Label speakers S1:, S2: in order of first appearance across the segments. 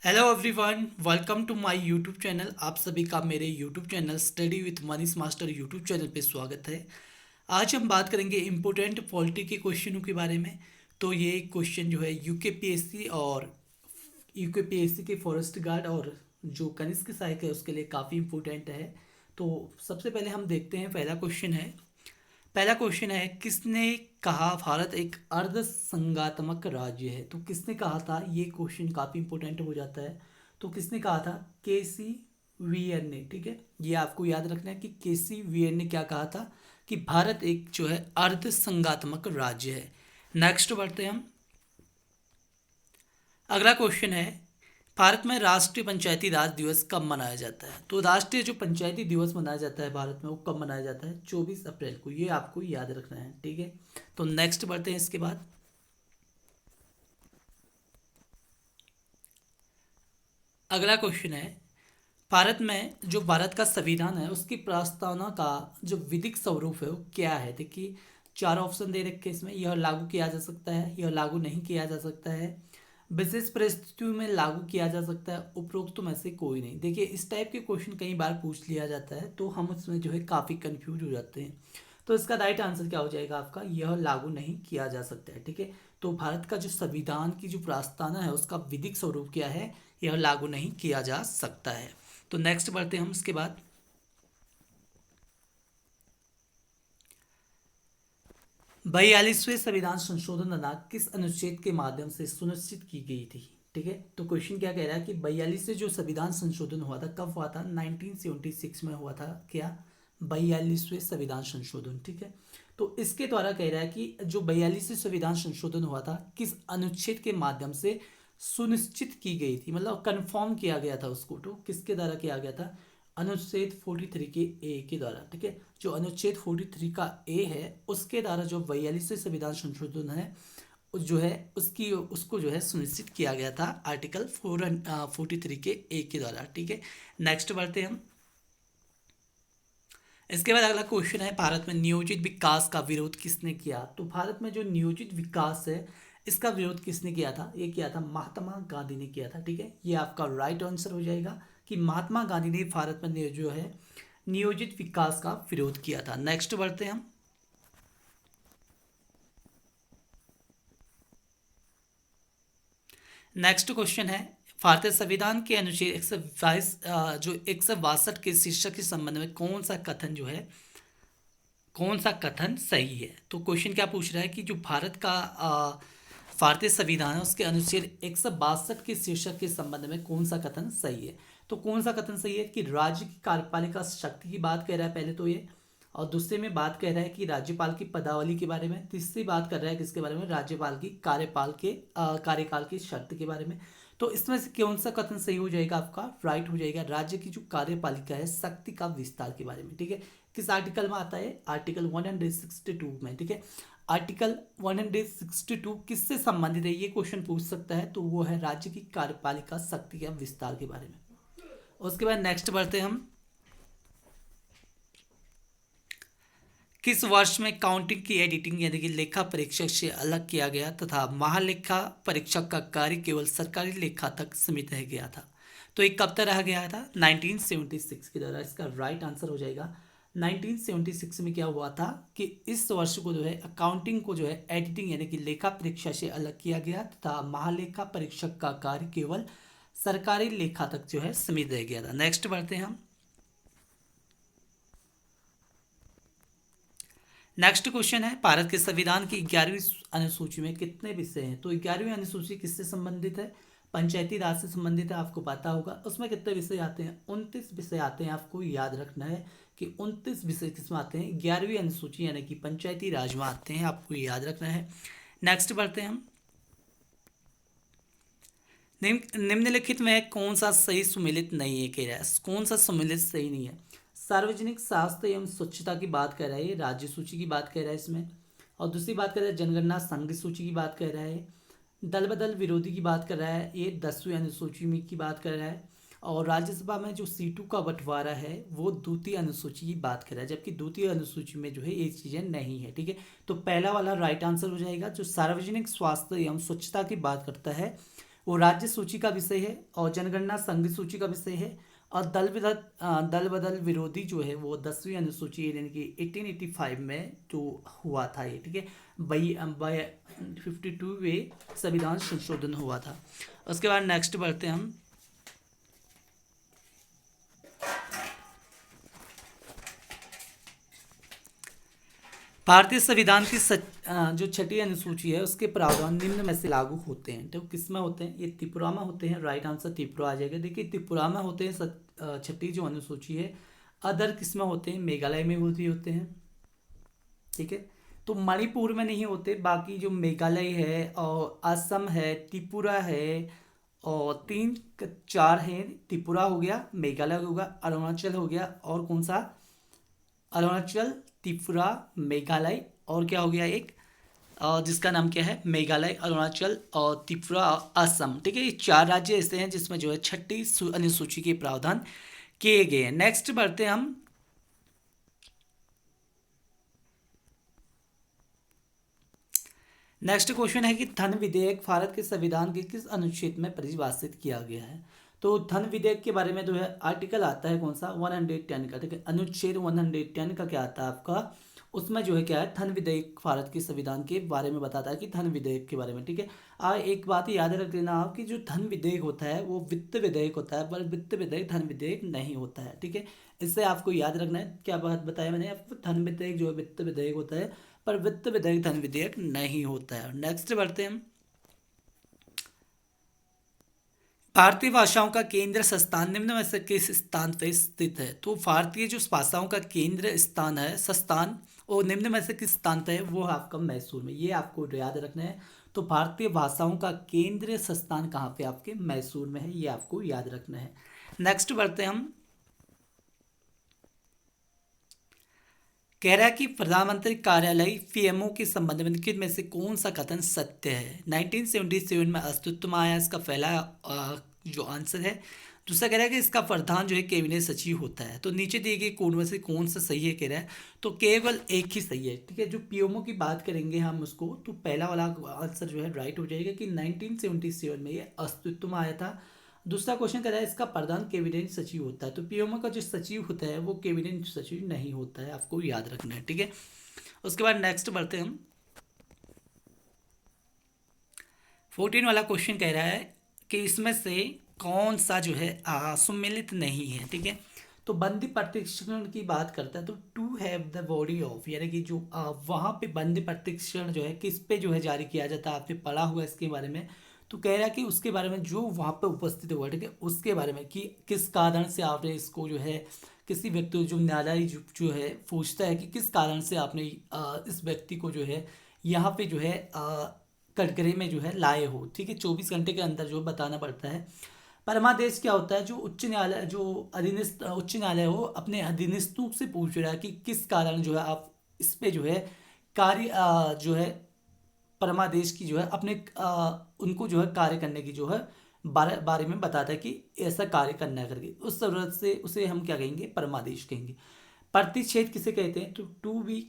S1: Hello everyone, welcome to my YouTube channel. आप सभी का मेरे YouTube channel study with Manish master YouTube channel पे स्वागत है। आज हम बात करेंगे इम्पोर्टेंट पॉलिटी के क्वेश्चनों के बारे में। तो ये क्वेश्चन जो है यूकेपीएससी और यूकेपीएससी के फॉरेस्ट गार्ड और जो कनिष्क सहायक है उसके लिए काफ़ी इम्पोर्टेंट है। तो सबसे पहले हम देखते हैं। पहला क्वेश्चन है किसने कहा भारत एक अर्ध संघात्मक राज्य है। तो किसने कहा था, ये क्वेश्चन काफ़ी इंपॉर्टेंट हो जाता है। तो किसने कहा था? केसी वीएन ने। ठीक है, ये आपको याद रखना है कि केसी वीएन ने क्या कहा था कि भारत एक जो है अर्ध संघात्मक राज्य है। नेक्स्ट बढ़ते हैं हम। अगला क्वेश्चन है भारत में राष्ट्रीय पंचायती राज दिवस कब मनाया जाता है। तो राष्ट्रीय जो पंचायती दिवस मनाया जाता है भारत में वो कब मनाया जाता है? 24 अप्रैल को। ये आपको याद रखना है। ठीक है, तो नेक्स्ट बढ़ते हैं इसके बाद। अगला क्वेश्चन है भारत में जो भारत का संविधान है उसकी प्रस्तावना का जो विधिक स्वरूप है वो क्या है। देखिए, चार ऑप्शन दे रखे हैं इसमें। यह लागू किया जा सकता है, यह लागू नहीं किया जा सकता है, विशेष परिस्थितियों में लागू किया जा सकता है, उपरोक्त में से कोई नहीं। देखिए, इस टाइप के क्वेश्चन कई बार पूछ लिया जाता है तो हम उसमें जो है काफ़ी कंफ्यूज हो जाते हैं। तो इसका राइट आंसर क्या हो जाएगा आपका? यह लागू नहीं किया जा सकता है। ठीक है, तो भारत का जो संविधान की जो प्रस्तावना है उसका विधिक स्वरूप क्या है? यह लागू नहीं किया जा सकता है। तो नेक्स्ट बढ़ते हैं हम इसके बाद। 42वें संविधान संशोधन अधिनियम किस अनुच्छेद के माध्यम से सुनिश्चित की गई थी? ठीक है, तो क्वेश्चन क्या कह रहा है कि 42वें जो संविधान संशोधन हुआ था कब हुआ था? 1976 में हुआ था। क्या? 42वें संविधान संशोधन। ठीक है, तो इसके द्वारा कह रहा है कि जो 42वें संविधान संशोधन हुआ था किस अनुच्छेद के माध्यम से सुनिश्चित की गई थी, मतलब कंफर्म किया गया था उसको। तो किसके द्वारा किया गया था? अनुच्छेद 43 के ए के द्वारा। ठीक है, जो अनुच्छेद 43 का ए है उसके द्वारा जो 42वें संविधान संशोधन है जो है उसकी उसको जो है सुनिश्चित किया गया था आर्टिकल 43 के ए के द्वारा। ठीक है, नेक्स्ट बढ़ते हैं हम। इसके बाद अगला क्वेश्चन है भारत में नियोजित विकास का विरोध किसने किया। तो भारत में जो नियोजित विकास है इसका विरोध किसने किया था? ये किया था महात्मा गांधी ने किया था। ठीक है, ये आपका राइट आंसर हो जाएगा कि महात्मा गांधी ने भारत में जो है नियोजित विकास का विरोध किया था। नेक्स्ट बढ़ते हैं हम। नेक्स्ट क्वेश्चन है भारतीय संविधान के अनुच्छेद 122 जो 162 के शीर्षक के संबंध में कौन सा कथन सही है। तो क्वेश्चन क्या पूछ रहा है कि जो भारत का भारतीय संविधान है उसके अनुच्छेद 162 के शीर्षक के संबंध में कौन सा कथन सही है। तो कौन सा कथन सही है कि राज्य की कार्यपालिका शक्ति की बात कर रहा है पहले तो ये, और दूसरे में बात कर रहा है कि राज्यपाल की पदावली के बारे में, तीसरी बात कर रहा है किसके बारे में? राज्यपाल की कार्यकाल की शर्त के बारे में। तो इसमें से कौन सा कथन सही हो जाएगा आपका? राइट हो जाएगा, राज्य की जो कार्यपालिका है शक्ति का विस्तार के बारे में। ठीक है, किस आर्टिकल में आता है? आर्टिकल 162 में। ठीक है, आर्टिकल 162 किससे संबंधित है ये क्वेश्चन पूछ सकता है, तो वो है राज्य की कार्यपालिका शक्ति का विस्तार के बारे में। उसके बाद नेक्स्ट बढ़ते हैं हम। किस वर्ष में काउंटिंग की एडिटिंग यानी कि लेखा परीक्षक से अलग किया गया तथा महालेखा परीक्षक का कार्य केवल सरकारी लेखा तक सीमित रह गया था? तो ये कब तक रह गया था? 1976 के द्वारा। इसका राइट आंसर हो जाएगा 1976 में क्या हुआ था कि इस वर्ष को जो है अकाउंटिंग को जो है एडिटिंग यानी कि लेखा परीक्षा से अलग किया गया तथा महालेखा परीक्षक का कार्य केवल सरकारी लेखा तक जो है सीमित रह गया था। नेक्स्ट बढ़ते हैं हम। नेक्स्ट क्वेश्चन है भारत के संविधान की 11वीं अनुसूची में कितने विषय हैं। तो 11वीं अनुसूची किससे संबंधित है? पंचायती राज से संबंधित है, आपको पता होगा। उसमें कितने विषय आते हैं? 29 विषय आते हैं। आपको याद रखना है कि 29 विषय किसमें आते हैं? 11वीं अनुसूची यानी कि पंचायती राज में आते हैं, आपको याद रखना है। नेक्स्ट बढ़ते हैं हम। निम्नलिखित में कौन सा सही सुमेलित नहीं है कह रहा है? कौन सा सुमेलित सही नहीं है? सार्वजनिक स्वास्थ्य एवं स्वच्छता की बात कर रहा है, ये राज्य सूची की बात कर रहा है इसमें। और दूसरी बात कर रहा है जनगणना संघ सूची की बात कर रहा है। दल बदल विरोधी की बात कर रहा है, ये 10वीं अनुसूची में की बात कर रहा है। और राज्यसभा में जो सीटों का बंटवारा है वो द्वितीय अनुसूची की बात कर रहा है, जबकि द्वितीय अनुसूची में जो है ये चीज़ें नहीं है। ठीक है, तो पहला वाला राइट आंसर हो जाएगा। जो सार्वजनिक स्वास्थ्य एवं स्वच्छता की बात करता है वो राज्य सूची का विषय है, और जनगणना संघ सूची का विषय है, और दल बदल विरोधी जो है वो 10वीं अनुसूची यानी कि 1885 में जो हुआ था ये, ठीक है, बाई बाई 52वे संविधान संशोधन हुआ था। उसके बाद नेक्स्ट बढ़ते हैं हम। भारतीय संविधान की जो छठी अनुसूची है उसके प्रावधान निम्न में से लागू होते हैं। तो किस में होते हैं? ये त्रिपुरा में होते हैं। राइट आंसर त्रिपुरा आ जाएगा। देखिए त्रिपुरा में होते हैं छठी जो अनुसूची है। अदर किस में होते हैं? मेघालय में भी होते हैं, ठीक है। तो मणिपुर में नहीं होते। बाकी जो मेघालय है और असम है, त्रिपुरा है, और चार हैं। त्रिपुरा हो गया, मेघालय हो गया, अरुणाचल हो गया, और कौन सा? अरुणाचल, त्रिपुरा, मेघालय, और क्या हो गया एक जिसका नाम क्या है? मेघालय, अरुणाचल और त्रिपुरा और असम, ठीक है। ये चार राज्य ऐसे हैं जिसमें जो है छठी अनुसूची के प्रावधान किए गए हैं। नेक्स्ट बढ़ते हैं हम। नेक्स्ट क्वेश्चन है कि धन विधेयक भारत के संविधान के किस अनुच्छेद में परिभाषित किया गया है? तो धन विधेयक के बारे में जो है आर्टिकल आता है कौन सा? 110 का, ठीक है। अनुच्छेद 110 का क्या आता है आपका? उसमें जो है क्या है? धन विधेयक भारत के संविधान के बारे में बताता है कि धन विधेयक के बारे में, ठीक है। एक बात याद रख लेना आप कि जो धन विधेयक होता है वो वित्त विधेयक होता है, पर वित्त विधेयक धन विधेयक नहीं होता है, ठीक है। इससे आपको याद रखना है। क्या बात बताया मैंने आपको? धन विधेयक जो है वित्त विधेयक होता है, पर वित्त विधेयक धन विधेयक नहीं होता है। नेक्स्ट बढ़ते हैं हम। भारतीय भाषाओं का केंद्र संस्थान निम्न में से किस स्थान पर स्थित है? तो भारतीय जो भाषाओं का केंद्र स्थान है, संस्थान, और निम्न में से किस स्थान पर है? वो है आपका मैसूर में। ये आपको याद रखना है। तो भारतीय भाषाओं का केंद्र संस्थान कहाँ पे? आपके मैसूर में है। ये आपको याद रखना है। नेक्स्ट बढ़ते हैं हम। कह रहा है कि प्रधानमंत्री कार्यालय पीएमओ के संबंध में निम्नलिखित में से कौन सा कथन सत्य है? 1977 में अस्तित्व में आया, इसका पहला जो आंसर है। दूसरा कह रहा है कि इसका प्रधान जो है कैबिनेट सचिव होता है। तो नीचे दिए गए कोड में से कौन सा सही है कह रहा है? तो केवल एक ही सही है, ठीक है। जो पीएमओ की बात करेंगे हम उसको, तो पहला वाला आंसर जो है राइट हो जाएगा कि 1977 में ये अस्तित्व में आया था। दूसरा क्वेश्चन कह रहा है इसका प्रधान कैबिनेट सचिव होता है। तो पीएमओ का जो सचिव होता है वो कैबिनेट सचिव नहीं होता है, आपको याद रखना है, ठीक है। उसके बाद नेक्स्ट बढ़ते हैं हम। 14 वाला क्वेश्चन कह रहा है कि इसमें से कौन सा जो है सुमेलित नहीं है, ठीक है। तो बंदी प्रशिक्षण की बात करता है। तो to have the body of, यानी कि जो वहाँ पे बंदी प्रशिक्षण जो है किस पे जो है जारी किया जाता है? आपने पढ़ा हुआ इसके बारे में। तो कह रहा है कि उसके बारे में जो वहाँ पे उपस्थित हुआ, ठीक है, उसके बारे में कि किस कारण से आपने इसको जो है किसी व्यक्ति को, जो न्यायालय जो है पूछता है कि किस कारण से आपने इस व्यक्ति को जो है यहाँ पे जो है कटघरे में जो है लाए हो, ठीक है। 24 घंटे के अंदर जो बताना पड़ता है। परमादेश क्या होता है? जो उच्च न्यायालय, जो अधीनस्थ उच्च न्यायालय हो अपने अधीनस्थों से पूछ रहा है कि किस कारण जो है आप इस पे जो है कार्य जो है परमादेश की जो है अपने उनको जो है कार्य करने की जो है बारे में बताता है कि ऐसा कार्य करना है करके, उस जरूरत से उसे हम क्या कहेंगे? परमादेश कहेंगे। प्रतिच्छेद किसे कहते हैं? तो टू वी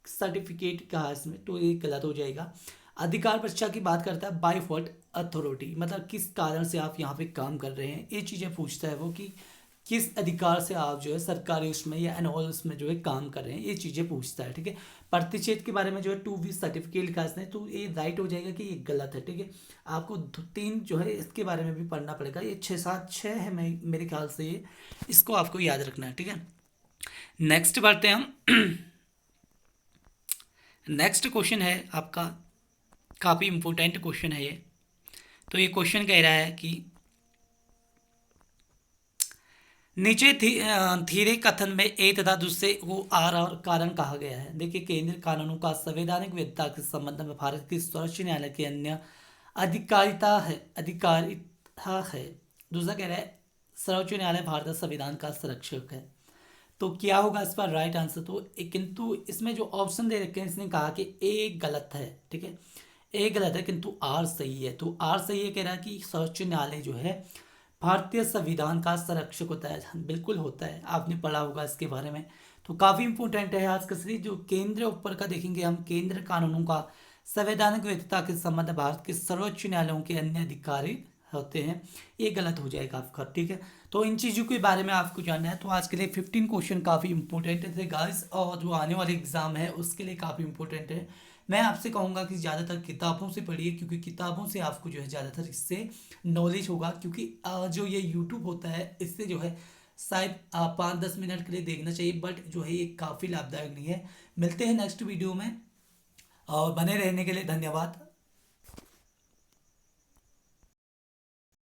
S1: सर्टिफिकेट कहा इसमें, तो ये गलत हो जाएगा। अधिकार परीक्षा की बात करता है। बाय व्हाट अथॉरिटी, मतलब किस कारण से आप यहाँ पे काम कर रहे हैं, ये चीज़ें पूछता है वो कि किस अधिकार से आप जो है सरकारी उसमें या एनुअल उसमें जो है काम कर रहे हैं, ये चीज़ें पूछता है, ठीक है। प्रतिच्छेद के बारे में जो है टू वी सर्टिफिकेट लिखा इसने, तो ये राइट हो जाएगा कि ये गलत है, ठीक है। आपको तीन जो है इसके बारे में भी पढ़ना पड़ेगा। ये 6 है मेरे ख्याल से, ये इसको आपको याद रखना है, ठीक है। नेक्स्ट बढ़ते हैं हम। नेक्स्ट क्वेश्चन है आपका, काफ़ी इम्पोर्टेंट क्वेश्चन है ये। तो ये क्वेश्चन कह रहा है कि नीचे धीरे कथन में ए तथा दूसरे को आर और कारण कहा गया है। देखिए केंद्रीय कानूनों का संवैधानिक वैधता के संबंध में भारत के सर्वोच्च न्यायालय की अन्य अधिकारिता है। दूसरा कह रहा है सर्वोच्च न्यायालय भारत संविधान का संरक्षक है। तो क्या होगा इस पर राइट आंसर? तो किंतु इसमें जो ऑप्शन दे रखे हैं इसने कहा कि ए गलत है, ठीक है, ए गलत है किंतु आर सही है। तो आर सही है, कह रहा है कि सर्वोच्च न्यायालय जो है भारतीय संविधान का संरक्षक होता है। बिल्कुल होता है, आपने पढ़ा होगा इसके बारे में। तो काफ़ी इंपॉर्टेंट है आज का सीरीज। जो केंद्र ऊपर का देखेंगे हम, केंद्र कानूनों का संवैधानिक वैधता के संबंध भारत के सर्वोच्च न्यायालयों के अन्य अधिकारी होते हैं, ये गलत हो जाएगा आपका, ठीक है। तो इन चीज़ों के बारे में आपको जानना है, तो आज के लिए 15 क्वेश्चन काफ़ी इंपॉर्टेंट थे गाइस, और जो आने वाले एग्ज़ाम है उसके लिए काफ़ी इंपॉर्टेंट है। मैं आपसे कहूँगा कि ज़्यादातर किताबों से पढ़िए, क्योंकि किताबों से आपको जो है ज़्यादातर इससे नॉलेज होगा, क्योंकि जो ये यूट्यूब होता है इससे जो है शायद 5-10 मिनट के लिए देखना चाहिए, बट जो है ये काफ़ी लाभदायक नहीं है। मिलते हैं नेक्स्ट वीडियो में, और बने रहने के लिए धन्यवाद।